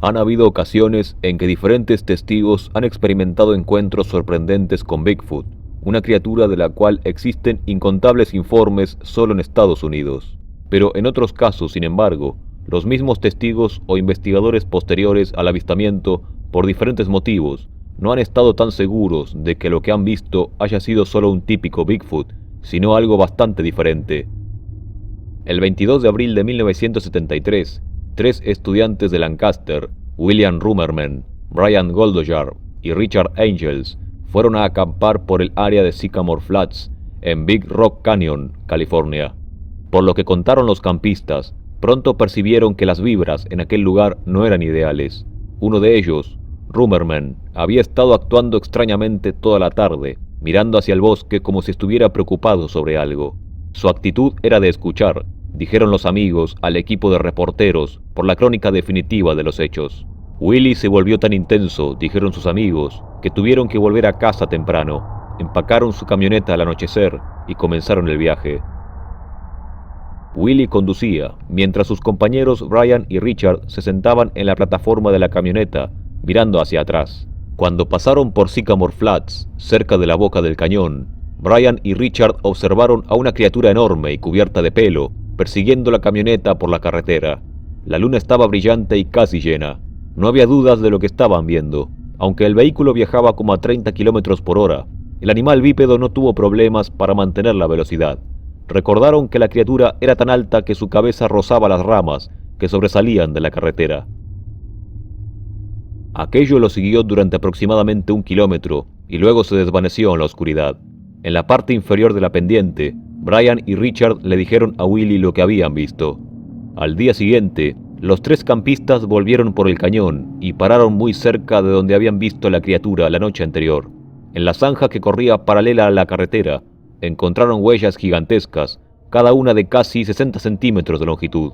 Han habido ocasiones en que diferentes testigos han experimentado encuentros sorprendentes con Bigfoot, una criatura de la cual existen incontables informes solo en Estados Unidos. Pero en otros casos, sin embargo, los mismos testigos o investigadores posteriores al avistamiento, por diferentes motivos, no han estado tan seguros de que lo que han visto haya sido solo un típico Bigfoot, sino algo bastante diferente. El 22 de abril de 1973, 3 estudiantes de Lancaster, William Rummerman, Brian Goldojar y Richard Angels, fueron a acampar por el área de Sycamore Flats, en Big Rock Canyon, California. Por lo que contaron los campistas, pronto percibieron que las vibras en aquel lugar no eran ideales. Uno de ellos, Rummerman, había estado actuando extrañamente toda la tarde, mirando hacia el bosque como si estuviera preocupado sobre algo. Su actitud era de escuchar, dijeron los amigos al equipo de reporteros, por la crónica definitiva de los hechos. Willie se volvió tan intenso, dijeron sus amigos, que tuvieron que volver a casa temprano. Empacaron su camioneta al anochecer y comenzaron el viaje. Willie conducía, mientras sus compañeros Brian y Richard se sentaban en la plataforma de la camioneta, mirando hacia atrás. Cuando pasaron por Sycamore Flats, cerca de la boca del cañón, Brian y Richard observaron a una criatura enorme y cubierta de pelo, persiguiendo la camioneta por la carretera. La luna estaba brillante y casi llena. No había dudas de lo que estaban viendo. Aunque el vehículo viajaba como a 30 km por hora, el animal bípedo no tuvo problemas para mantener la velocidad. Recordaron que la criatura era tan alta que su cabeza rozaba las ramas que sobresalían de la carretera. Aquello lo siguió durante aproximadamente 1 kilómetro y luego se desvaneció en la oscuridad. En la parte inferior de la pendiente, Brian y Richard le dijeron a Willie lo que habían visto. Al día siguiente, los 3 campistas volvieron por el cañón y pararon muy cerca de donde habían visto la criatura la noche anterior. En la zanja que corría paralela a la carretera, encontraron huellas gigantescas, cada una de casi 60 centímetros de longitud.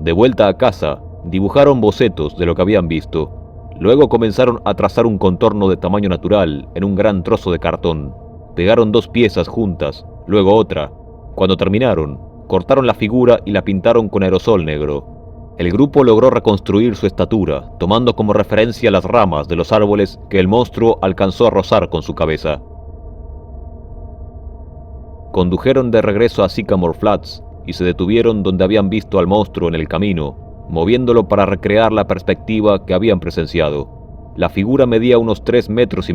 De vuelta a casa, dibujaron bocetos de lo que habían visto. Luego comenzaron a trazar un contorno de tamaño natural en un gran trozo de cartón. Pegaron 2 piezas juntas, luego otra. Cuando terminaron, cortaron la figura y la pintaron con aerosol negro. El grupo logró reconstruir su estatura, tomando como referencia las ramas de los árboles que el monstruo alcanzó a rozar con su cabeza. Condujeron de regreso a Sycamore Flats y se detuvieron donde habían visto al monstruo en el camino, moviéndolo para recrear la perspectiva que habían presenciado. La figura medía unos 3,5 metros.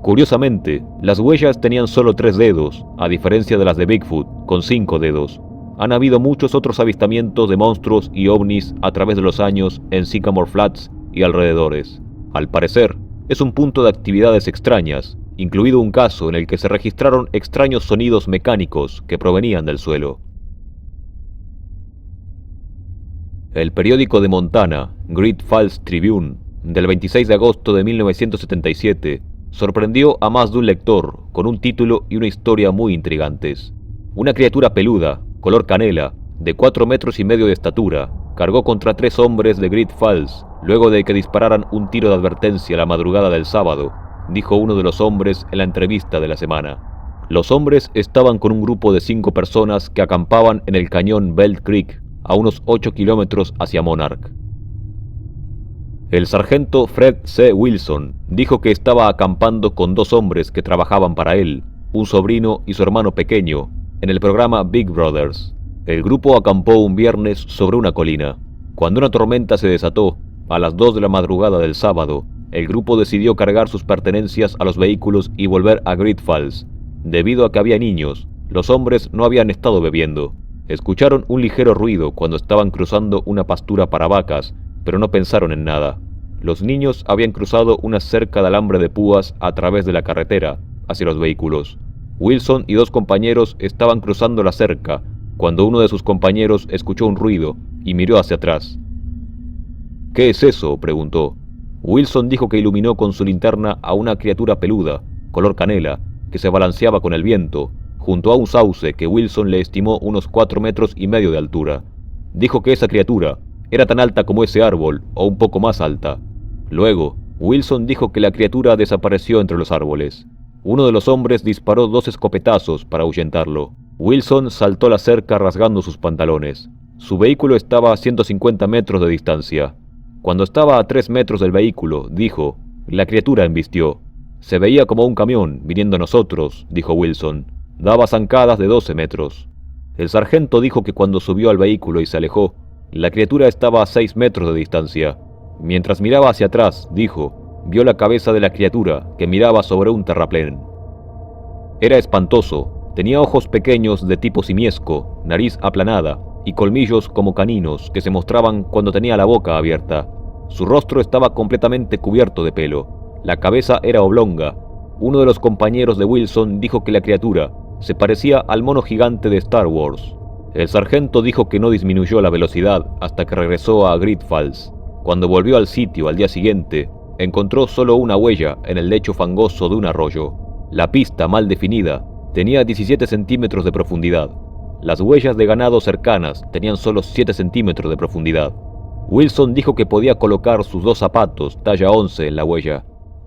Curiosamente, las huellas tenían solo 3 dedos, a diferencia de las de Bigfoot, con 5 dedos. Han habido muchos otros avistamientos de monstruos y ovnis a través de los años en Sycamore Flats y alrededores. Al parecer, es un punto de actividades extrañas, incluido un caso en el que se registraron extraños sonidos mecánicos que provenían del suelo. El periódico de Montana, Great Falls Tribune, del 26 de agosto de 1977, sorprendió a más de un lector con un título y una historia muy intrigantes. Una criatura peluda, color canela, de 4,5 metros de estatura, cargó contra 3 hombres de Great Falls, luego de que dispararan un tiro de advertencia la madrugada del sábado, dijo uno de los hombres en la entrevista de la semana. Los hombres estaban con un grupo de 5 personas que acampaban en el cañón Belt Creek, a unos 8 kilómetros hacia Monarch. El sargento Fred C. Wilson dijo que estaba acampando con 2 hombres que trabajaban para él, un sobrino y su hermano pequeño, en el programa Big Brothers. El grupo acampó un viernes sobre una colina. Cuando una tormenta se desató, a las 2 de la madrugada del sábado, el grupo decidió cargar sus pertenencias a los vehículos y volver a Great Falls. Debido a que había niños, los hombres no habían estado bebiendo. Escucharon un ligero ruido cuando estaban cruzando una pastura para vacas, pero no pensaron en nada. Los niños habían cruzado una cerca de alambre de púas a través de la carretera, hacia los vehículos. Wilson y 2 compañeros estaban cruzando la cerca, cuando uno de sus compañeros escuchó un ruido y miró hacia atrás. «¿Qué es eso?», preguntó. Wilson dijo que iluminó con su linterna a una criatura peluda, color canela, que se balanceaba con el viento, junto a un sauce que Wilson le estimó unos 4,5 metros de altura. Dijo que esa criatura era tan alta como ese árbol, o un poco más alta. Luego, Wilson dijo que la criatura desapareció entre los árboles. Uno de los hombres disparó 2 escopetazos para ahuyentarlo. Wilson saltó la cerca rasgando sus pantalones. Su vehículo estaba a 150 metros de distancia. Cuando estaba a 3 metros del vehículo, dijo, la criatura embistió. Se veía como un camión viniendo a nosotros, dijo Wilson. Daba zancadas de 12 metros. El sargento dijo que cuando subió al vehículo y se alejó, la criatura estaba a 6 metros de distancia. Mientras miraba hacia atrás, dijo, vio la cabeza de la criatura que miraba sobre un terraplén. Era espantoso. Tenía ojos pequeños de tipo simiesco, nariz aplanada y colmillos como caninos que se mostraban cuando tenía la boca abierta. Su rostro estaba completamente cubierto de pelo. La cabeza era oblonga. Uno de los compañeros de Wilson dijo que la criatura se parecía al mono gigante de Star Wars. El sargento dijo que no disminuyó la velocidad hasta que regresó a Great Falls. Cuando volvió al sitio al día siguiente, encontró solo una huella en el lecho fangoso de un arroyo. La pista, mal definida, tenía 17 centímetros de profundidad. Las huellas de ganado cercanas tenían solo 7 centímetros de profundidad. Wilson dijo que podía colocar sus 2 zapatos talla 11 en la huella.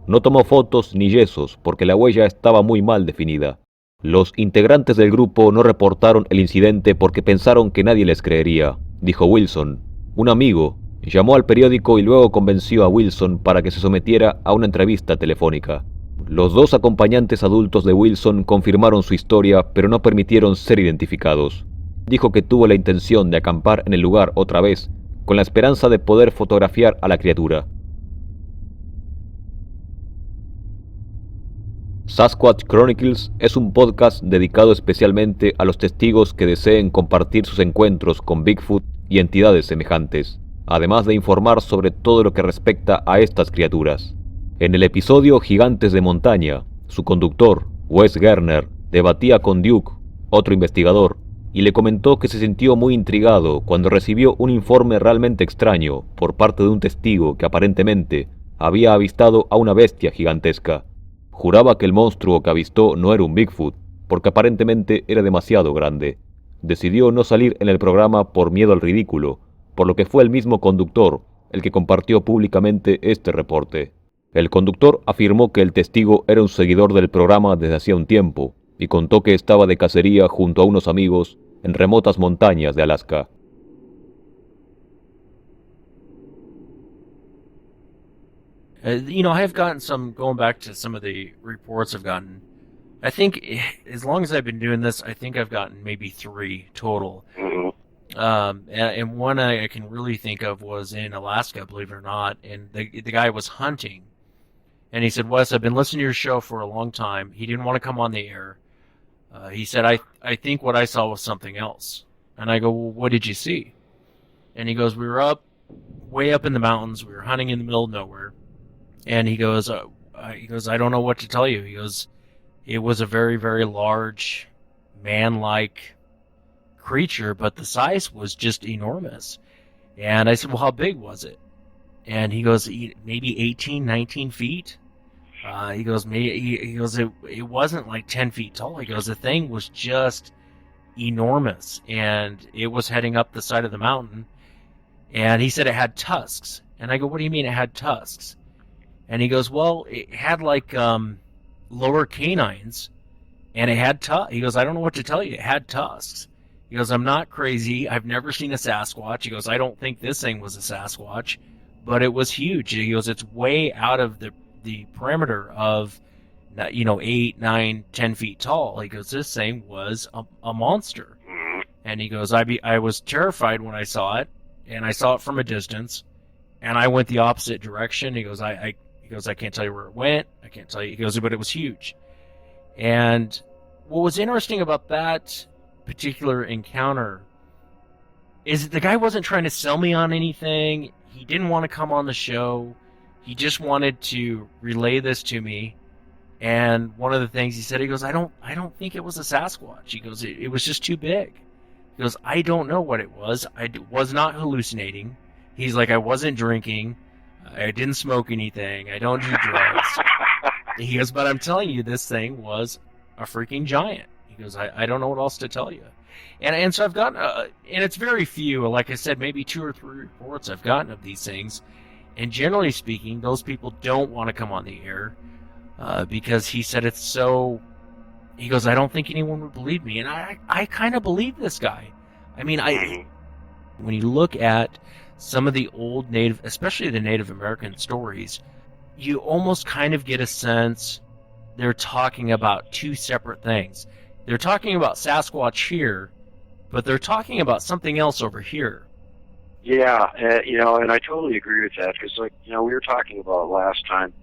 No tomó fotos ni yesos porque la huella estaba muy mal definida. Los integrantes del grupo no reportaron el incidente porque pensaron que nadie les creería, dijo Wilson. Un amigo llamó al periódico y luego convenció a Wilson para que se sometiera a una entrevista telefónica. Los 2 acompañantes adultos de Wilson confirmaron su historia, pero no permitieron ser identificados. Dijo que tuvo la intención de acampar en el lugar otra vez, con la esperanza de poder fotografiar a la criatura. Sasquatch Chronicles es un podcast dedicado especialmente a los testigos que deseen compartir sus encuentros con Bigfoot y entidades semejantes, además de informar sobre todo lo que respecta a estas criaturas. En el episodio Gigantes de Montaña, su conductor, Wes Gerner, debatía con Duke, otro investigador, y le comentó que se sintió muy intrigado cuando recibió un informe realmente extraño por parte de un testigo que aparentemente había avistado a una bestia gigantesca. Juraba que el monstruo que avistó no era un Bigfoot, porque aparentemente era demasiado grande. Decidió no salir en el programa por miedo al ridículo, por lo que fue el mismo conductor el que compartió públicamente este reporte. El conductor afirmó que el testigo era un seguidor del programa desde hacía un tiempo y contó que estaba de cacería junto a unos amigos en remotas montañas de Alaska. I have gotten some, going back to some of the reports I've gotten, I think as long as I've been doing this, I think I've gotten maybe 3 total. And one I can really think of was in Alaska, believe it or not, and the guy was hunting. And he said, Wes, I've been listening to your show for a long time. He didn't want to come on the air. He said, I think what I saw was something else. And I go, well, what did you see? And he goes, we were way up in the mountains. We were hunting in the middle of nowhere. And he goes, I don't know what to tell you. He goes, it was a very, very large, man-like creature, but the size was just enormous. And I said, well, how big was it? And he goes, maybe 18, 19 feet. He goes, it wasn't like 10 feet tall. He goes, the thing was just enormous, and it was heading up the side of the mountain. And he said it had tusks. And I go, what do you mean it had tusks? And he goes, well, it had like lower canines, and it had tusks. He goes, I don't know what to tell you. It had tusks. He goes, I'm not crazy. I've never seen a Sasquatch. He goes, I don't think this thing was a Sasquatch, but it was huge. He goes, it's way out of the perimeter of, 8, 9, 10 feet tall. He goes, this thing was a monster. And he goes, I was terrified when I saw it, and I saw it from a distance, and I went the opposite direction. He goes, I can't tell you where it went. I can't tell you. He goes, but it was huge. And what was interesting about that particular encounter is the guy wasn't trying to sell me on anything. He didn't want to come on the show. He just wanted to relay this to me. And one of the things he said, he goes, I don't think it was a Sasquatch. He goes, it was just too big. He goes, I don't know what it was. I was not hallucinating. He's like, I wasn't drinking. I didn't smoke anything. I don't do drugs. He goes, but I'm telling you, this thing was a freaking giant. He goes, I don't know what else to tell you. And so I've gotten, and it's very few, like I said, maybe 2 or 3 reports I've gotten of these things. And generally speaking, those people don't want to come on the air because he said it's so, he goes, I don't think anyone would believe me. And I kind of believe this guy. I mean, When you look at some of the old Native, especially the Native American stories, you almost kind of get a sense they're talking about two separate things. They're talking about Sasquatch here, but they're talking about something else over here. Yeah, and I totally agree with that, because, we were talking about last time,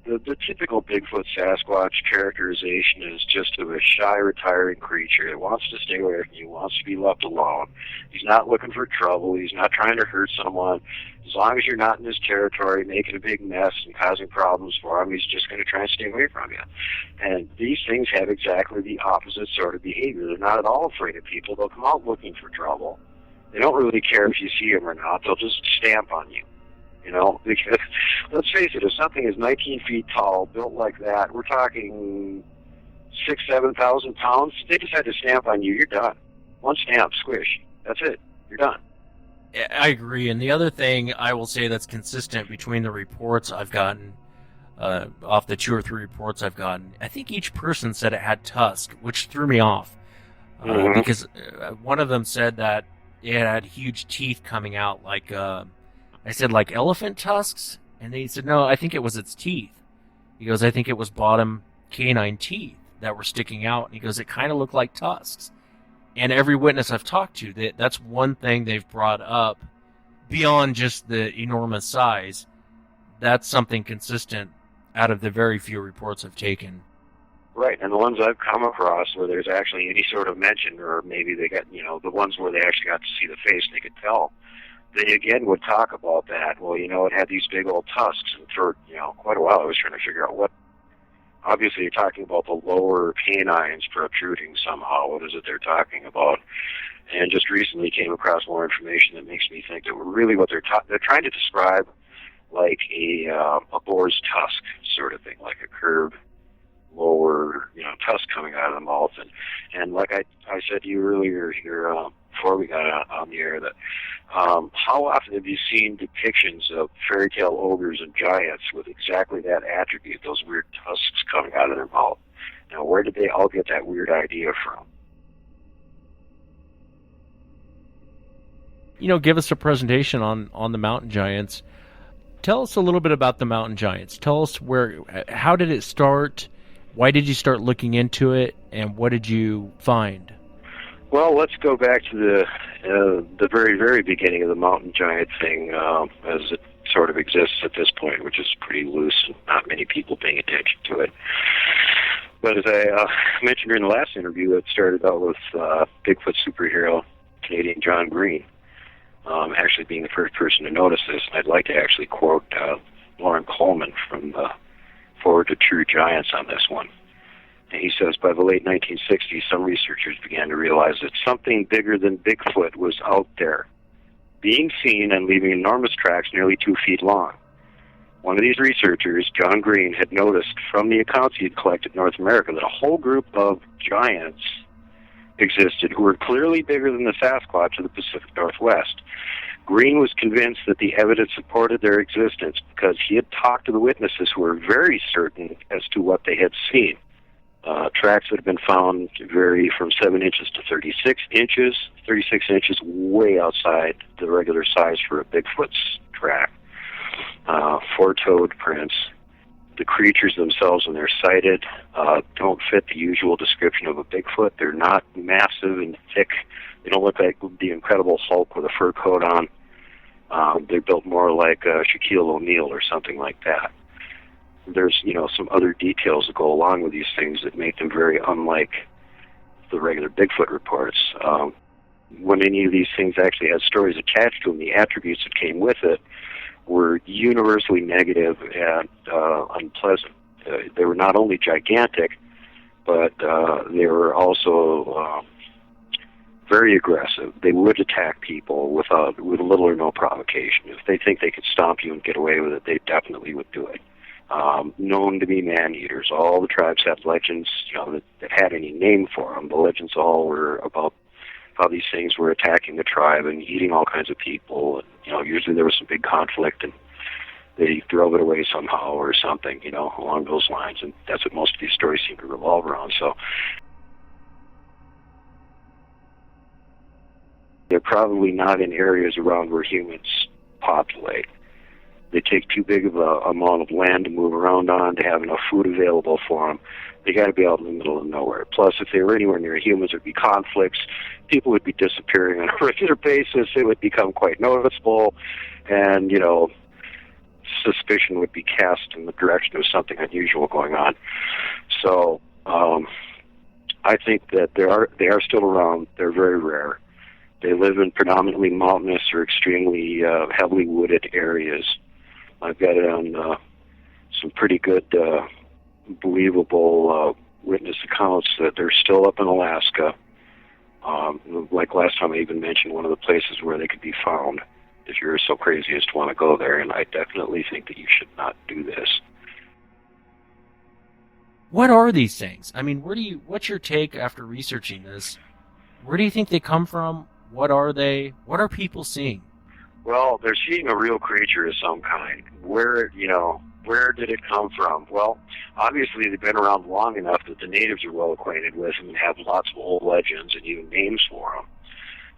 the typical Bigfoot Sasquatch characterization is just of a shy, retiring creature that wants to stay away from you, wants to be left alone. He's not looking for trouble. He's not trying to hurt someone. As long as you're not in his territory making a big mess and causing problems for him, he's just going to try and stay away from you. And these things have exactly the opposite sort of behavior. They're not at all afraid of people. They'll come out looking for trouble. They don't really care if you see them or not. They'll just stamp on you. Because let's face it, if something is 19 feet tall, built like that, we're talking 6,000-7,000 pounds, they decide to stamp on you, you're done. One stamp, squish. That's it. You're done. I agree. And the other thing I will say that's consistent between the reports I've gotten, off the 2 or 3 reports I've gotten, I think each person said it had tusks, which threw me off. Because one of them said that it had huge teeth coming out, like, I said, like elephant tusks? And he said, no, I think it was its teeth. He goes, I think it was bottom canine teeth that were sticking out. And he goes, it kind of looked like tusks. And every witness I've talked to, that's one thing they've brought up beyond just the enormous size. That's something consistent out of the very few reports I've taken. Right, and the ones I've come across where there's actually any sort of mention, or maybe they got, the ones where they actually got to see the face and they could tell, they again would talk about that. Well, it had these big old tusks, and for, quite a while I was trying to figure out what, obviously you're talking about the lower canines protruding somehow. What is it they're talking about? And just recently came across more information that makes me think that really what they're trying to describe like a boar's tusk sort of thing, like a curved lower, tusk coming out of the mouth. And like I said to you earlier here, before we got on the air, that how often have you seen depictions of fairy tale ogres and giants with exactly that attribute, those weird tusks coming out of their mouth? Now, where did they all get that weird idea from? Give us a presentation on the mountain giants. Tell us a little bit about the mountain giants. Tell us how did it start? Why did you start looking into it, and what did you find? Well, let's go back to the very, very beginning of the mountain giant thing, as it sort of exists at this point, which is pretty loose and not many people paying attention to it. But as I mentioned in the last interview, it started out with Bigfoot superhero Canadian John Green, actually being the first person to notice this. And I'd like to actually quote Lauren Coleman from Forward to True Giants on this one. And he says, by the late 1960s, some researchers began to realize that something bigger than Bigfoot was out there, being seen and leaving enormous tracks nearly 2 feet long. One of these researchers, John Green, had noticed from the accounts he had collected in North America that a whole group of giants existed who were clearly bigger than the Sasquatch of the Pacific Northwest. Green was convinced that the evidence supported their existence because he had talked to the witnesses who were very certain as to what they had seen. Tracks that have been found vary from 7 inches to 36 inches. 36 inches way outside the regular size for a Bigfoot's track. 4-toed prints. The creatures themselves, when they're sighted, don't fit the usual description of a Bigfoot. They're not massive and thick. They don't look like the Incredible Hulk with a fur coat on. They're built more like Shaquille O'Neal or something like that. There's, some other details that go along with these things that make them very unlike the regular Bigfoot reports. When any of these things actually had stories attached to them, the attributes that came with it were universally negative and unpleasant. They were not only gigantic, but they were also very aggressive. They would attack people with little or no provocation. If they think they could stomp you and get away with it, they definitely would do it. Known to be man-eaters. All the tribes had legends, that had any name for them. The legends all were about how these things were attacking the tribe and eating all kinds of people. And, usually there was some big conflict and they drove it away somehow or something, along those lines. And that's what most of these stories seem to revolve around. So, They're probably not in areas around where humans populate. They take too big of a amount of land to move around on to have enough food available for them. They got to be out in the middle of nowhere. Plus, if they were anywhere near humans, there'd be conflicts. People would be disappearing on a regular basis. It would become quite noticeable, and suspicion would be cast in the direction of something unusual going on. So, I think that they are still around. They're very rare. They live in predominantly mountainous or extremely heavily wooded areas. I've got it on some pretty good, believable witness accounts that they're still up in Alaska. Like last time I even mentioned one of the places where they could be found if you're so crazy as to want to go there, and I definitely think that you should not do this. What are these things? I mean, what's your take after researching this? Where do you think they come from? What are they? What are people seeing? Well, they're seeing a real creature of some kind. Where did it come from? Well, obviously they've been around long enough that the natives are well acquainted with them and have lots of old legends and even names for them.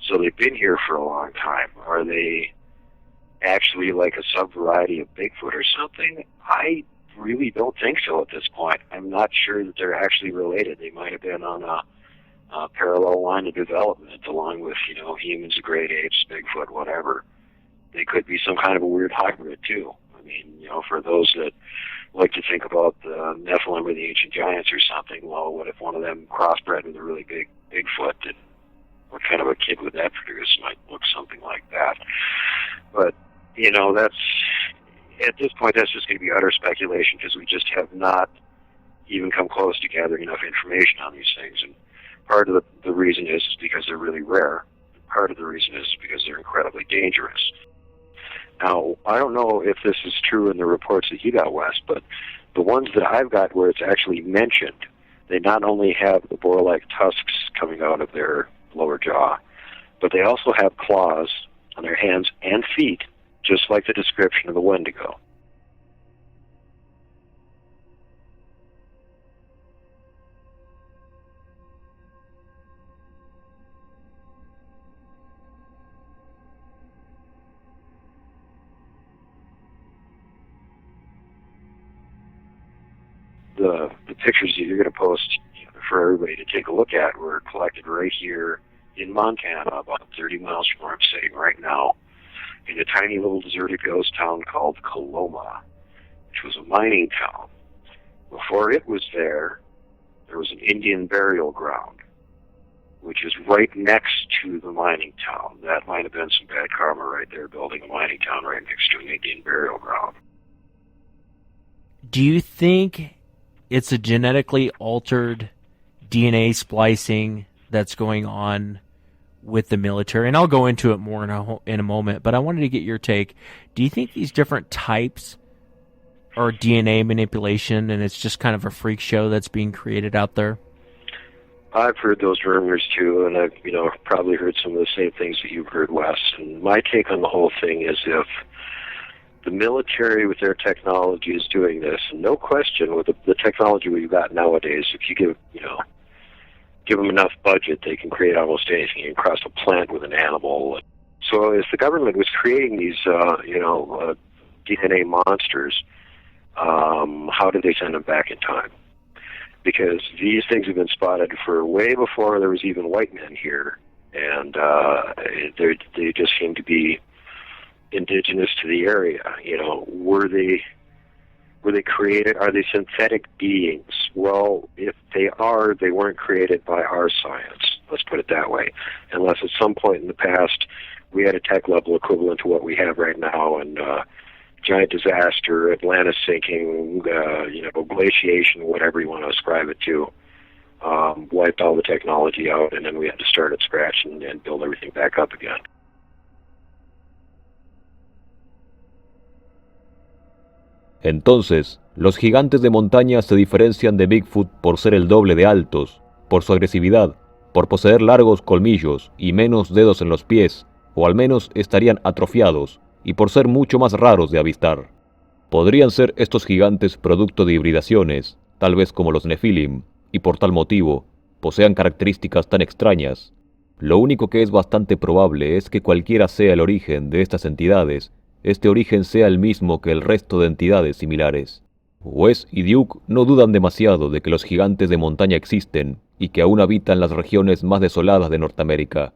So they've been here for a long time. Are they actually like a sub-variety of Bigfoot or something? I really don't think so at this point. I'm not sure that they're actually related. They might have been on a parallel line of development along with, humans, great apes, Bigfoot, whatever. They could be some kind of a weird hybrid too. I mean, for those that like to think about the Nephilim or the ancient giants or something, well, what if one of them crossbred with a really big Bigfoot? And what kind of a kid would that produce? Might look something like that. But, that's, at this point, that's just going to be utter speculation because we just have not even come close to gathering enough information on these things. And part of the reason is because they're really rare. Part of the reason is because they're incredibly dangerous. Now, I don't know if this is true in the reports that you got, Wes, but the ones that I've got where it's actually mentioned, they not only have the boar-like tusks coming out of their lower jaw, but they also have claws on their hands and feet, just like the description of the Wendigo. The pictures that you're going to post for everybody to take a look at were collected right here in Montana, about 30 miles from where I'm sitting right now, in a tiny little deserted ghost town called Coloma, which was a mining town. Before it was there was an Indian burial ground, which is right next to the mining town. That might have been some bad karma right there, building a mining town right next to an Indian burial ground. Do you think it's a genetically altered DNA splicing that's going on with the military? And I'll go into it more in a moment, but I wanted to get your take. Do you think these different types are DNA manipulation and it's just kind of a freak show that's being created out there? I've heard those rumors too, and I've probably heard some of the same things that you've heard, Wes. And my take on the whole thing is if the military with their technology is doing this, and no question with the technology we've got nowadays, if you give them enough budget, they can create almost anything. You can cross a plant with an animal. So if the government was creating these, DNA monsters, how did they send them back in time? Because these things have been spotted for way before there was even white men here, and they just seem to be indigenous to the area. Were they created? Are they synthetic beings? Well, if they are, they weren't created by our science. Let's put it that way. Unless at some point in the past we had a tech level equivalent to what we have right now, and giant disaster, Atlantis sinking, glaciation, whatever you want to ascribe it to, wiped all the technology out, and then we had to start at scratch and build everything back up again. Entonces, los gigantes de montaña se diferencian de Bigfoot por ser el doble de altos, por su agresividad, por poseer largos colmillos y menos dedos en los pies, o al menos estarían atrofiados, y por ser mucho más raros de avistar. Podrían ser estos gigantes producto de hibridaciones, tal vez como los Nephilim, y por tal motivo, posean características tan extrañas. Lo único que es bastante probable es que cualquiera sea el origen de estas entidades, este origen sea el mismo que el resto de entidades similares. Wes y Duke no dudan demasiado de que los gigantes de montaña existen y que aún habitan las regiones más desoladas de Norteamérica.